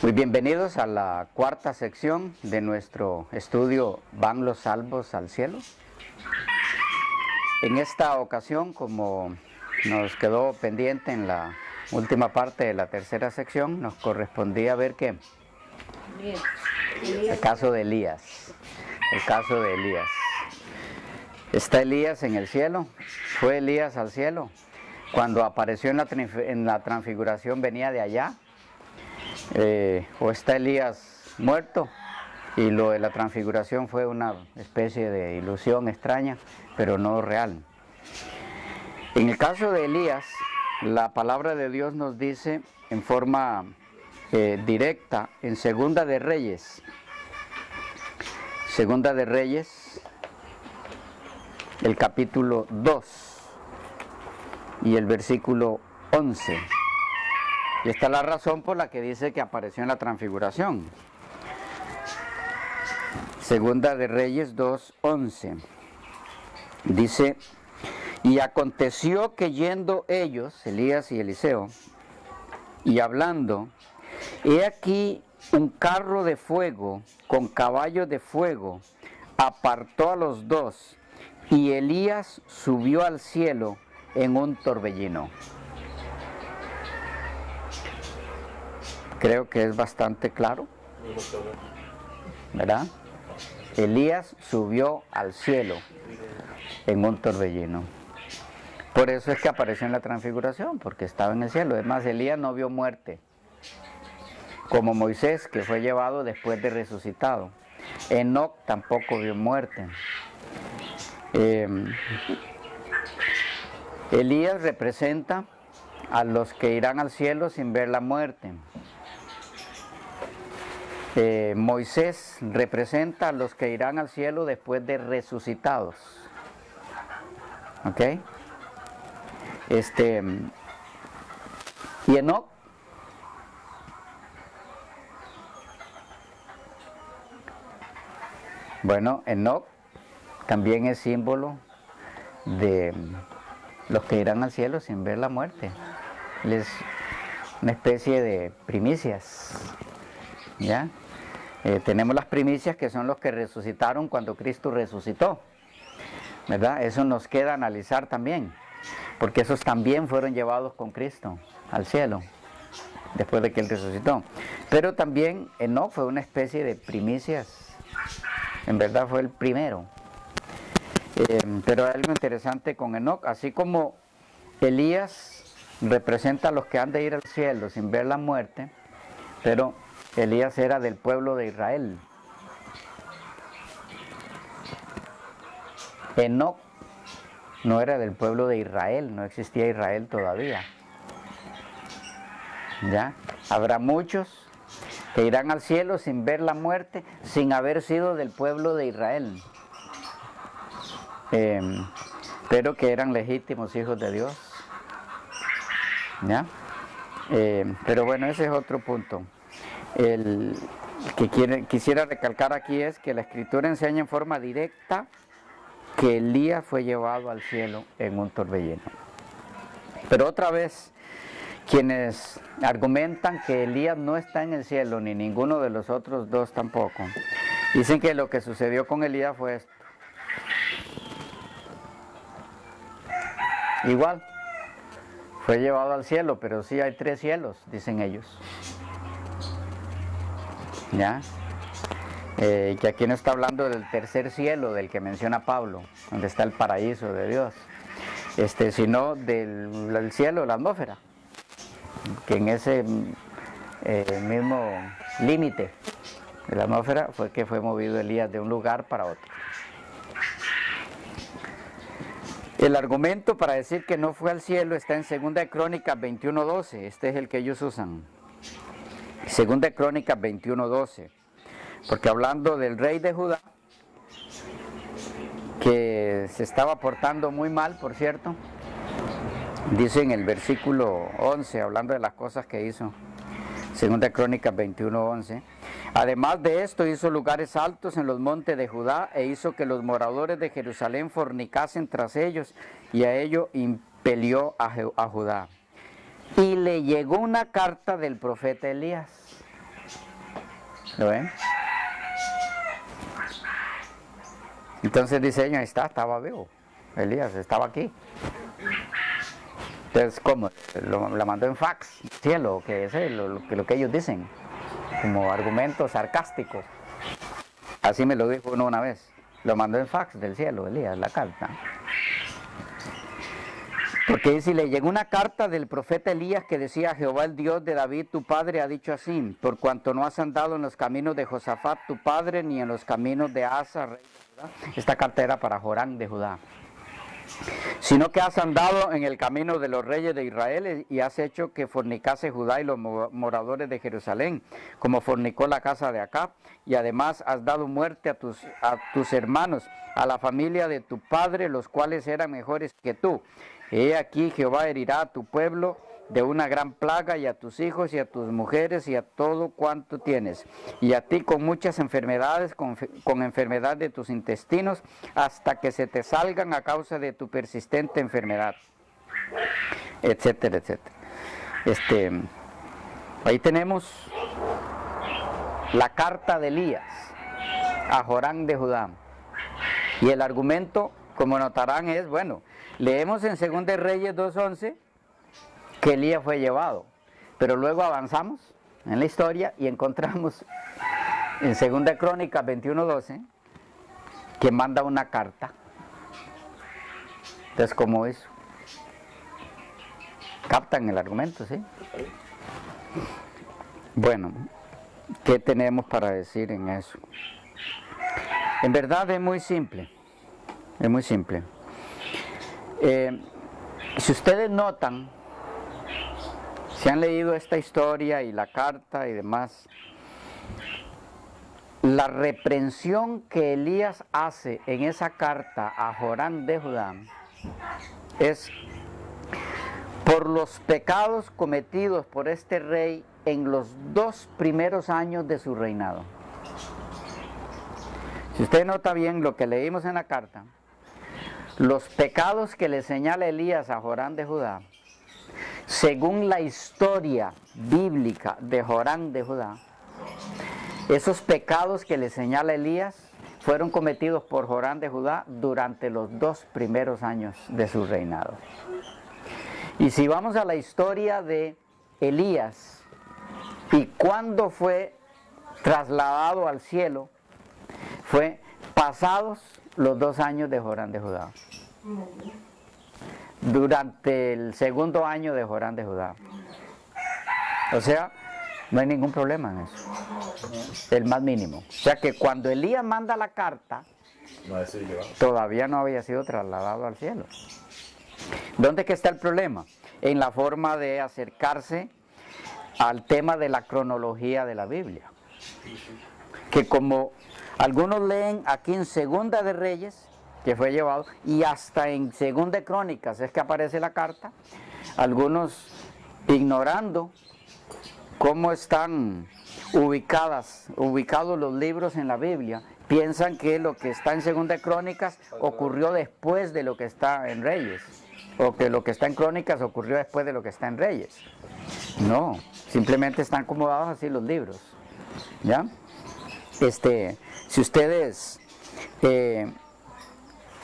Muy bienvenidos a la cuarta sección de nuestro estudio ¿Van los salvos al cielo? En esta ocasión, como nos quedó pendiente en la última parte de la tercera sección, nos correspondía ver que el caso de Elías. El caso de Elías. ¿Está Elías en el cielo? ¿Fue Elías al cielo? Cuando apareció en la transfiguración, ¿venía de allá? ¿O está Elías muerto? Y lo de la transfiguración fue una especie de ilusión extraña, pero no real. En el caso de Elías, la palabra de Dios nos dice en forma directa en Segunda de Reyes. Segunda de Reyes, el capítulo 2 y el versículo 11. Y esta es la razón por la que dice que apareció en la transfiguración. Segunda de Reyes 2:11. Dice: y aconteció que yendo ellos, Elías y Eliseo, y hablando, he aquí un carro de fuego con caballos de fuego apartó a los dos, y Elías subió al cielo en un torbellino. Creo que es bastante claro, ¿verdad? Elías subió al cielo en un torbellino. Por eso es que apareció en la transfiguración, porque estaba en el cielo. Además, Elías no vio muerte, como Moisés, que fue llevado después de resucitado. Enoc tampoco vio muerte. Elías representa a los que irán al cielo sin ver la muerte. Moisés representa a los que irán al cielo después de resucitados. ¿Ok? Y Enoc, bueno, Enoc también es símbolo de los que irán al cielo sin ver la muerte. Él es una especie de primicias, ¿ya? Tenemos las primicias, que son los que resucitaron cuando Cristo resucitó, ¿verdad? Eso nos queda analizar también, porque esos también fueron llevados con Cristo al cielo después de que Él resucitó. Pero también Enoc fue una especie de primicias, en verdad fue el primero. Pero hay algo interesante con Enoc, así como Elías representa a los que han de ir al cielo sin ver la muerte, pero Elías era del pueblo de Israel. Enoc no era del pueblo de Israel, no existía Israel todavía. ¿Ya? Habrá muchos que irán al cielo sin ver la muerte, sin haber sido del pueblo de Israel, pero que eran legítimos hijos de Dios. ¿Ya? Pero bueno, ese es otro punto. El que quisiera recalcar aquí es que la Escritura enseña en forma directa que Elías fue llevado al cielo en un torbellino. Pero otra vez, quienes argumentan que Elías no está en el cielo, ni ninguno de los otros dos tampoco, dicen que lo que sucedió con Elías fue esto. Igual, fue llevado al cielo, pero sí hay 3 cielos, dicen ellos. ¿Ya? Que aquí no está hablando del tercer cielo del que menciona Pablo, donde está el paraíso de Dios, sino del cielo, la atmósfera, que en ese mismo límite de la atmósfera fue que fue movido Elías de un lugar para otro. El argumento para decir que no fue al cielo está en 2 Crónicas 21:12, este es el que ellos usan. 2 Crónicas 21:12, porque hablando del rey de Judá, que se estaba portando muy mal, por cierto, dice en el versículo 11, hablando de las cosas que hizo, 2 Crónicas 21:11, además de esto hizo lugares altos en los montes de Judá e hizo que los moradores de Jerusalén fornicasen tras ellos, y a ello impelió a Judá. Y le llegó una carta del profeta Elías. ¿Lo ven? Entonces dice ellos, ahí está, estaba vivo. Elías estaba aquí. Entonces, ¿cómo? La mandó en fax, cielo, que es lo que ellos dicen, como argumento sarcástico. Así me lo dijo uno una vez. Lo mandó en fax del cielo, Elías, la carta. Porque dice, le llegó una carta del profeta Elías que decía, Jehová el Dios de David, tu padre, ha dicho así, por cuanto no has andado en los caminos de Josafat, tu padre, ni en los caminos de Asa, rey de Judá. Esta carta era para Joram de Judá. Sino que has andado en el camino de los reyes de Israel y has hecho que fornicase Judá y los moradores de Jerusalén, como fornicó la casa de Acab, y además has dado muerte a tus hermanos, a la familia de tu padre, los cuales eran mejores que tú. He aquí Jehová herirá a tu pueblo de una gran plaga, y a tus hijos y a tus mujeres y a todo cuanto tienes, y a ti con muchas enfermedades, con enfermedad de tus intestinos, hasta que se te salgan a causa de tu persistente enfermedad, etcétera, etcétera. Ahí tenemos la carta de Elías a Joram de Judá, y el argumento, como notarán, es, bueno, leemos en 2 Reyes 2:11 que Elías fue llevado, pero luego avanzamos en la historia y encontramos en 2 Crónicas 21:12 que manda una carta. Entonces, ¿cómo es? ¿Captan el argumento, sí? Bueno, ¿qué tenemos para decir en eso? En verdad es muy simple, es muy simple. Si ustedes notan, si han leído esta historia y la carta y demás, la reprensión que Elías hace en esa carta a Joram de Judá es por los pecados cometidos por este rey en los 2 primeros años de su reinado. Si usted nota bien lo que leímos en la carta, los pecados que le señala Elías a Joram de Judá, según la historia bíblica de Joram de Judá, esos pecados que le señala Elías fueron cometidos por Joram de Judá durante los 2 primeros años de su reinado. Y si vamos a la historia de Elías y cuándo fue trasladado al cielo, fue pasados los 2 años de Joram de Judá, durante el 2.º año de Joram de Judá. O sea, no hay ningún problema en eso, el más mínimo. O sea que cuando Elías manda la carta, todavía no había sido trasladado al cielo. ¿Dónde es que está el problema? En la forma de acercarse al tema de la cronología de la Biblia. Que como algunos leen aquí en 2 de Reyes, que fue llevado, y hasta en 2 de Crónicas es que aparece la carta, algunos ignorando cómo están ubicados los libros en la Biblia, piensan que lo que está en 2 de Crónicas ocurrió después de lo que está en Reyes, o que lo que está en Crónicas ocurrió después de lo que está en Reyes. No, simplemente están acomodados así los libros, ¿ya? Si ustedes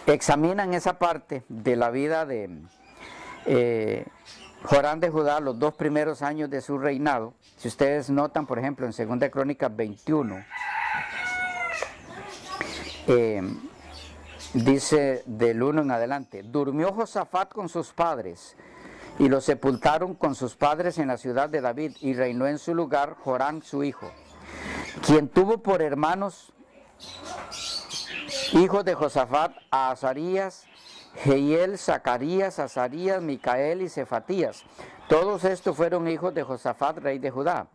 examinan esa parte de la vida de Joram de Judá, los 2 primeros años de su reinado, si ustedes notan, por ejemplo, en 2 de Crónicas 21, dice del 1 en adelante, durmió Josafat con sus padres, y lo sepultaron con sus padres en la ciudad de David, y reinó en su lugar Joram su hijo, quien tuvo por hermanos hijos de Josafat a Azarías, Jehiel, Zacarías, Azarías, Micael y Cefatías. Todos estos fueron hijos de Josafat, rey de Judá.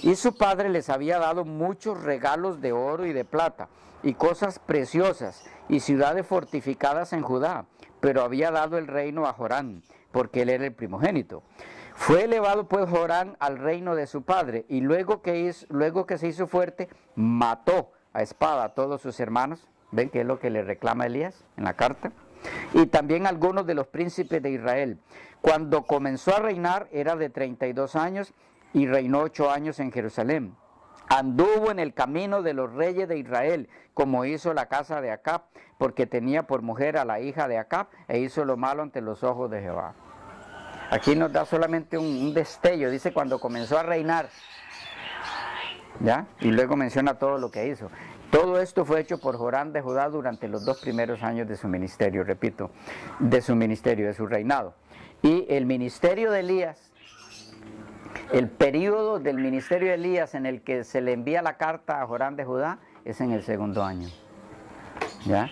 Y su padre les había dado muchos regalos de oro y de plata, y cosas preciosas, y ciudades fortificadas en Judá, pero había dado el reino a Joram, porque él era el primogénito. Fue elevado pues Joram al reino de su padre, y luego que se hizo fuerte, mató a espada a todos sus hermanos. ¿Ven qué es lo que le reclama Elías en la carta? Y también algunos de los príncipes de Israel. Cuando comenzó a reinar era de 32 años y reinó 8 años en Jerusalén. Anduvo en el camino de los reyes de Israel, como hizo la casa de Acab, porque tenía por mujer a la hija de Acab, e hizo lo malo ante los ojos de Jehová. Aquí nos da solamente un destello, dice cuando comenzó a reinar, ¿ya? Y luego menciona todo lo que hizo. Todo esto fue hecho por Joram de Judá durante los 2 primeros años de su ministerio, repito, de su ministerio, de su reinado. Y el ministerio de Elías, el periodo del ministerio de Elías en el que se le envía la carta a Joram de Judá es en el 2.º año. ¿Ya?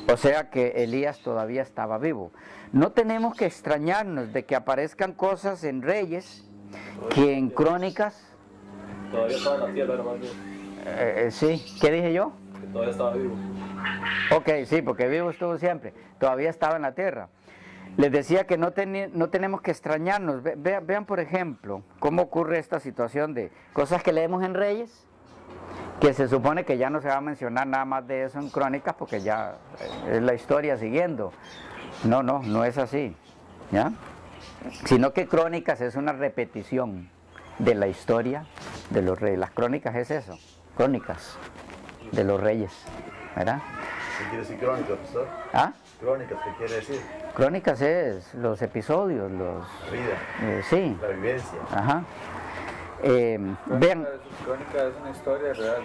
O sea que Elías todavía estaba vivo. No tenemos que extrañarnos de que aparezcan cosas en Reyes que en Crónicas. Todavía estaba en la tierra, hermano. Sí, ¿qué dije yo? Que todavía estaba vivo. Ok, sí, porque vivo estuvo siempre. Todavía estaba en la tierra. Les decía que no tenemos que extrañarnos. Vean, por ejemplo, cómo ocurre esta situación de cosas que leemos en Reyes, que se supone que ya no se va a mencionar nada más de eso en Crónicas porque ya es la historia siguiendo. No es así, ¿ya? Sino que Crónicas es una repetición de la historia de los reyes. Las Crónicas es eso, Crónicas de los reyes, ¿verdad? ¿Qué quiere decir crónicas, profesor? ¿Ah? Crónicas, ¿qué quiere decir? Crónicas es los episodios, los... La vida, sí. la vivencia. Ajá. Vean... Crónica es una historia real.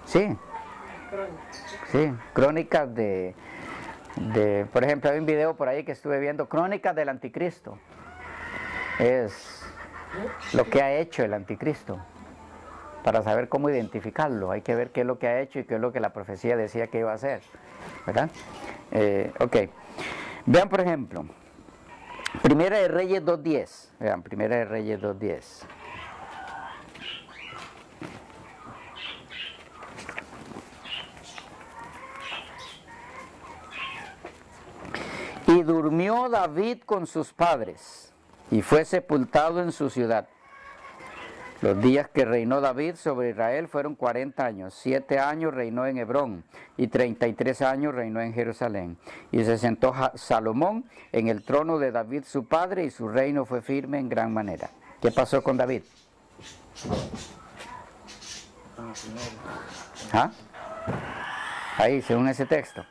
Sí. Sí, crónicas de... Por ejemplo, hay un video por ahí que estuve viendo, Crónicas del Anticristo. Es lo que ha hecho el Anticristo. Para saber cómo identificarlo, hay que ver qué es lo que ha hecho y qué es lo que la profecía decía que iba a hacer, ¿verdad? Ok, vean por ejemplo, Primera de Reyes 2.10, vean, Primera de Reyes 2.10. Y durmió David con sus padres, y fue sepultado en su ciudad. Los días que reinó David sobre Israel fueron 40 años, 7 años reinó en Hebrón y 33 años reinó en Jerusalén. Y se sentó Salomón en el trono de David su padre y su reino fue firme en gran manera. ¿Qué pasó con David? ¿Ah? Ahí, según ese texto.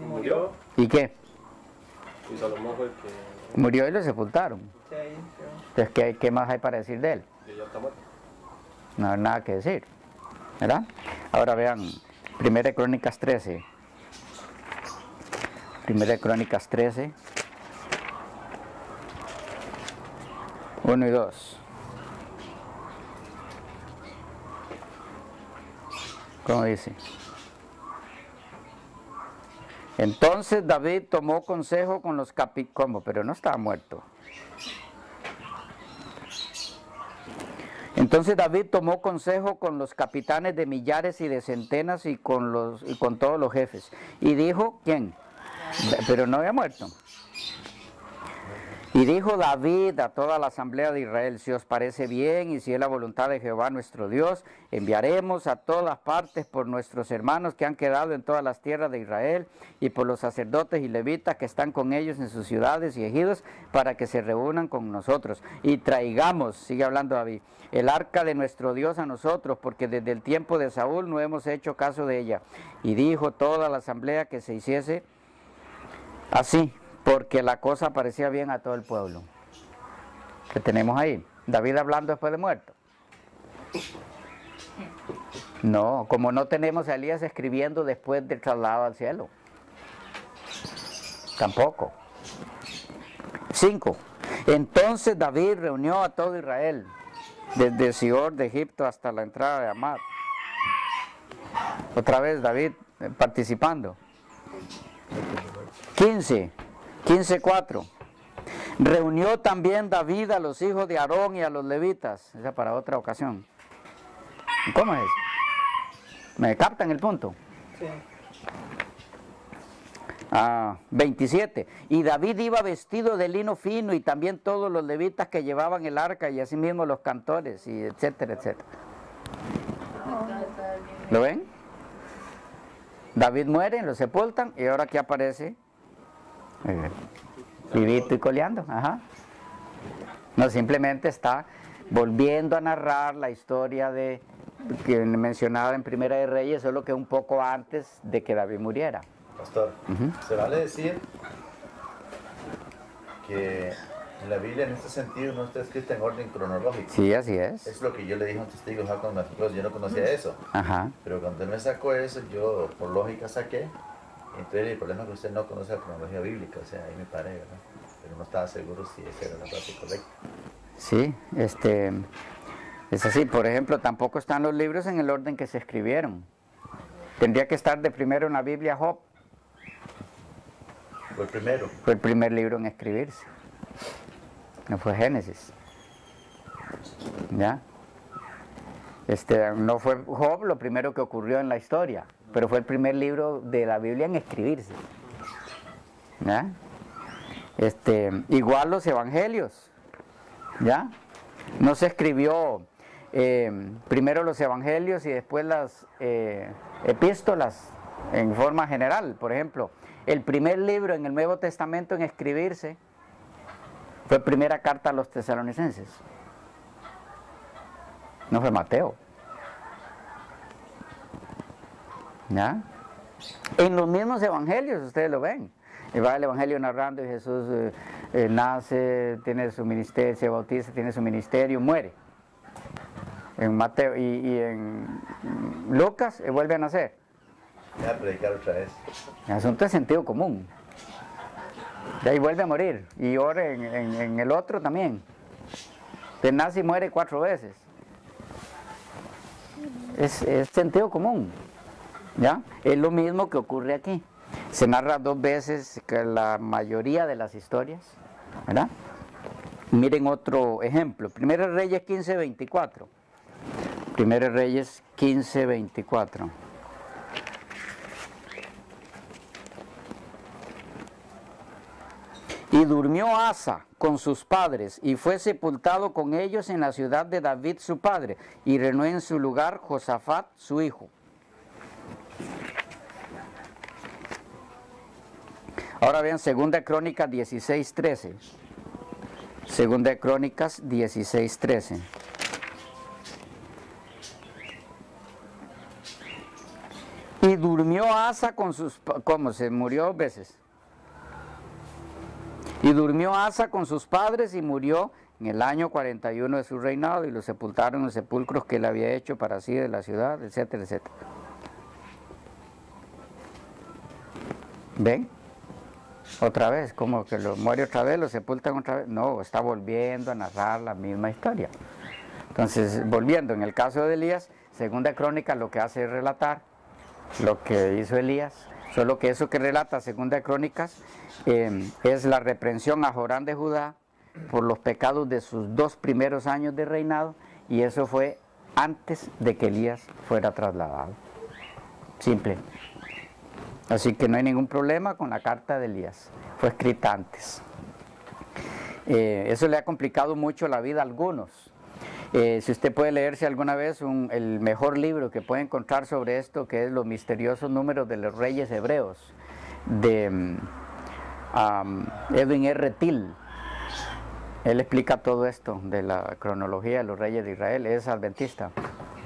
Murió. ¿Y qué? Y Salomón fue el que... Murió y lo sepultaron. Entonces, ¿qué más hay para decir de él? Y ya está muerto. No hay nada que decir, ¿verdad? Ahora vean, Primera de Crónicas 13. Primera de Crónicas 13. 1 y 2. ¿Cómo dice? Entonces David tomó consejo con los ¿Cómo? Pero no estaba muerto. Entonces David tomó consejo con los capitanes de millares y de centenas y con todos los jefes. Y dijo, ¿quién? Pero no había muerto. Y dijo David a toda la asamblea de Israel, si os parece bien y si es la voluntad de Jehová nuestro Dios, enviaremos a todas partes por nuestros hermanos que han quedado en todas las tierras de Israel y por los sacerdotes y levitas que están con ellos en sus ciudades y ejidos para que se reúnan con nosotros. Y traigamos, sigue hablando David, el arca de nuestro Dios a nosotros, porque desde el tiempo de Saúl no hemos hecho caso de ella. Y dijo toda la asamblea que se hiciese así, porque la cosa parecía bien a todo el pueblo. Que tenemos ahí, David hablando después de muerto. No, como no tenemos a Elías escribiendo después del traslado al cielo. Tampoco. 5. Entonces David reunió a todo Israel, desde Sior de Egipto hasta la entrada de Amad. Otra vez David participando. 15:4. Reunió también David a los hijos de Aarón y a los levitas. Esa para otra ocasión. ¿Cómo es? ¿Me captan el punto? Sí. 27. Y David iba vestido de lino fino y también todos los levitas que llevaban el arca y asimismo los cantores y etcétera, etcétera. ¿Lo ven? David muere, lo sepultan y ahora aquí aparece vivito y coleando. Ajá. No, simplemente está volviendo a narrar la historia de que mencionaba en Primera de Reyes, solo que un poco antes de que David muriera. Pastor, se vale decir que la Biblia en este sentido no está escrita en orden cronológico. Sí, así es. Es lo que yo le dije a un testigo cuando me fue, yo no conocía eso. Ajá. Pero cuando él me sacó eso, yo por lógica saqué. Entonces el problema es que usted no conoce la cronología bíblica, o sea, ahí me paré, ¿verdad? Pero no estaba seguro si esa era la frase correcta. Sí, es así. Por ejemplo, tampoco están los libros en el orden que se escribieron. Tendría que estar de primero en la Biblia Job. Fue el primero. Fue el primer libro en escribirse. No fue Génesis. ¿Ya? No fue Job lo primero que ocurrió en la historia, pero fue el primer libro de la Biblia en escribirse. ¿Ya? Igual los evangelios. ¿Ya? No se escribió primero los evangelios y después las epístolas en forma general. Por ejemplo, el primer libro en el Nuevo Testamento en escribirse fue primera carta a los tesalonicenses. No fue Mateo. ¿Ya? En los mismos evangelios ustedes lo ven. Y va el evangelio narrando y Jesús nace, tiene su ministerio, se bautiza, tiene su ministerio, muere. En Mateo y en Lucas vuelve a nacer. Voy a predicar otra vez. El asunto es sentido común. De ahí vuelve a morir. Y ahora en el otro también. Te nace y muere 4 veces. Es sentido común. ¿Ya? Es lo mismo que ocurre aquí. Se narra 2 veces que la mayoría de las historias, ¿verdad? Miren otro ejemplo. Primero Reyes 15:24. Primero Reyes 15:24. Y durmió Asa con sus padres y fue sepultado con ellos en la ciudad de David su padre, y reinó en su lugar Josafat su hijo. Ahora vean 2 Crónicas 16:13. 2 Crónicas 16:13. Y durmió Asa con sus... ¿Cómo? Se murió 2 veces. Y durmió Asa con sus padres y murió en el año 41 de su reinado, y lo sepultaron en los sepulcros que él había hecho para sí de la ciudad, etcétera, etcétera. ¿Ven? Otra vez, como que lo muere otra vez, lo sepultan otra vez. No, está volviendo a narrar la misma historia. Entonces, volviendo, en el caso de Elías, 2 Crónicas lo que hace es relatar lo que hizo Elías, solo que eso que relata 2 Crónicas es la reprensión a Jorán de Judá por los pecados de sus 2 primeros años de reinado, y eso fue antes de que Elías fuera trasladado. Simple. Así que no hay ningún problema con la carta de Elías, fue escrita antes. Eso le ha complicado mucho la vida a algunos. Si usted puede leerse alguna vez el mejor libro que puede encontrar sobre esto, que es Los misteriosos números de los reyes hebreos, de Edwin R. Till. Él explica todo esto de la cronología de los reyes de Israel. Es adventista,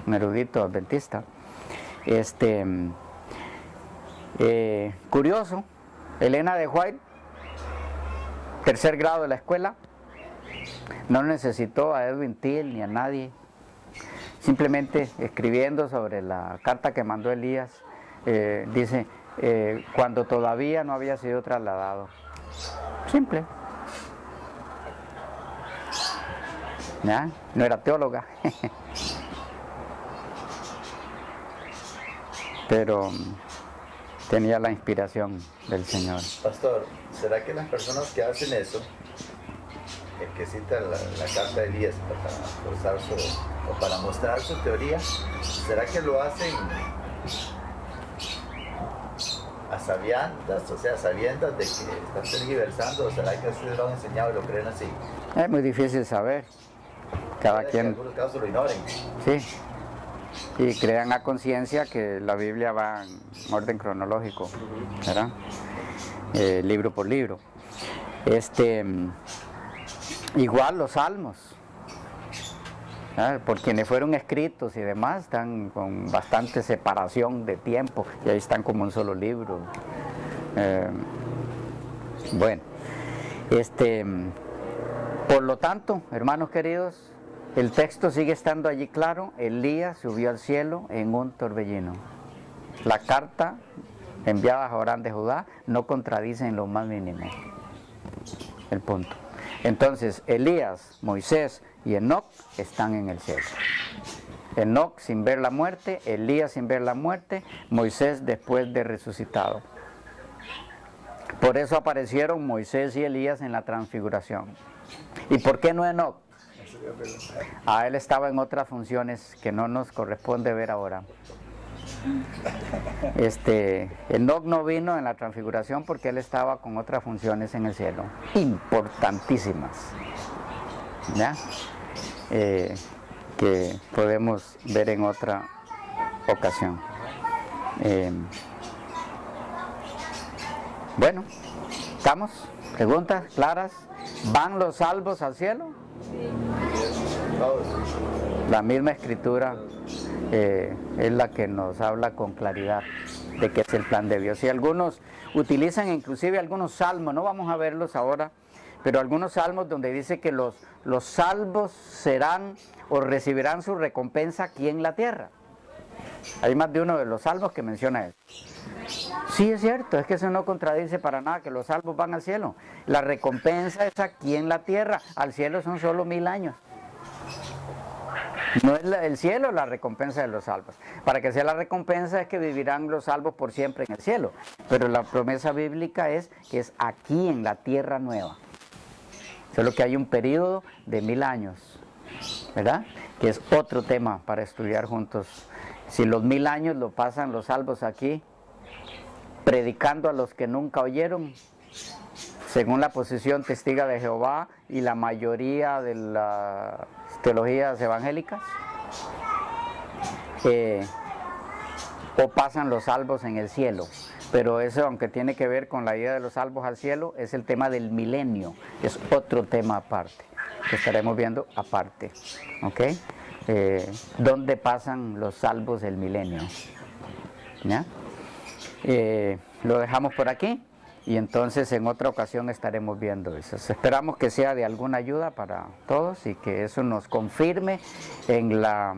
un erudito adventista. Curioso, Elena de White, 3er grado de la escuela, no necesitó a Edwin Till ni a nadie, simplemente escribiendo sobre la carta que mandó Elías, dice, cuando todavía no había sido trasladado. Simple. ¿Ya? No era teóloga. Pero tenía la inspiración del Señor. Pastor, ¿será que las personas que hacen eso, que citan la carta de Elías para forzar o para mostrar su teoría, será que lo hacen a sabiendas, o sea, sabiendas de que están tergiversando, o será que ustedes lo han enseñado y lo creen así? Es muy difícil saber. Cada quien. En algunos casos lo ignoren. Sí. Y crean a conciencia que la Biblia va en orden cronológico, ¿verdad? Libro por libro. Igual los salmos. por quienes fueron escritos y demás, están con bastante separación de tiempo, y ahí están como un solo libro. Bueno, por lo tanto, hermanos queridos, el texto sigue estando allí claro: Elías subió al cielo en un torbellino. La carta enviada a Joram de Judá no contradice en lo más mínimo el punto. Entonces, Elías, Moisés y Enoc están en el cielo. Enoc sin ver la muerte, Elías sin ver la muerte, Moisés después de resucitado. Por eso aparecieron Moisés y Elías en la transfiguración. ¿Y por qué no Enoc? Él estaba en otras funciones que no nos corresponde ver ahora. Enoc no vino en la transfiguración porque él estaba con otras funciones en el cielo, importantísimas, ¿ya? Que podemos ver en otra ocasión. Bueno, ¿estamos? ¿Preguntas claras? ¿Van los salvos al cielo? La misma escritura es la que nos habla con claridad de que es el plan de Dios. Y algunos utilizan inclusive algunos salmos, no vamos a verlos ahora, pero algunos salmos donde dice que los salvos serán o recibirán su recompensa aquí en la tierra. Hay más de uno de los salmos que menciona eso. Sí, es cierto, es que eso no contradice para nada que los salvos van al cielo. La recompensa es aquí en la tierra, al cielo son solo 1000 años. No es el cielo la recompensa de los salvos. Para que sea la recompensa es que vivirán los salvos por siempre en el cielo. Pero la promesa bíblica es que es aquí en la tierra nueva. Solo que hay un periodo de 1000 años, ¿verdad? Que es otro tema para estudiar juntos. Si los 1000 años lo pasan los salvos aquí, predicando a los que nunca oyeron, según la posición testiga de Jehová y la mayoría de las teologías evangélicas, o pasan los salvos en el cielo. Pero eso, aunque tiene que ver con la idea de los salvos al cielo, es el tema del milenio, es otro tema aparte, que estaremos viendo aparte, ¿ok? ¿Dónde pasan los salvos del milenio? ¿Ya? Lo dejamos por aquí y entonces en otra ocasión estaremos viendo eso. Esperamos que sea de alguna ayuda para todos y que eso nos confirme en la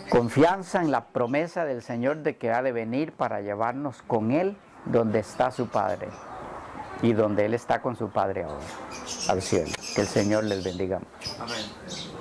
confianza, en la promesa del Señor de que ha de venir para llevarnos con Él donde está su Padre y donde Él está con su Padre ahora, al cielo. Que el Señor les bendiga mucho. Amén.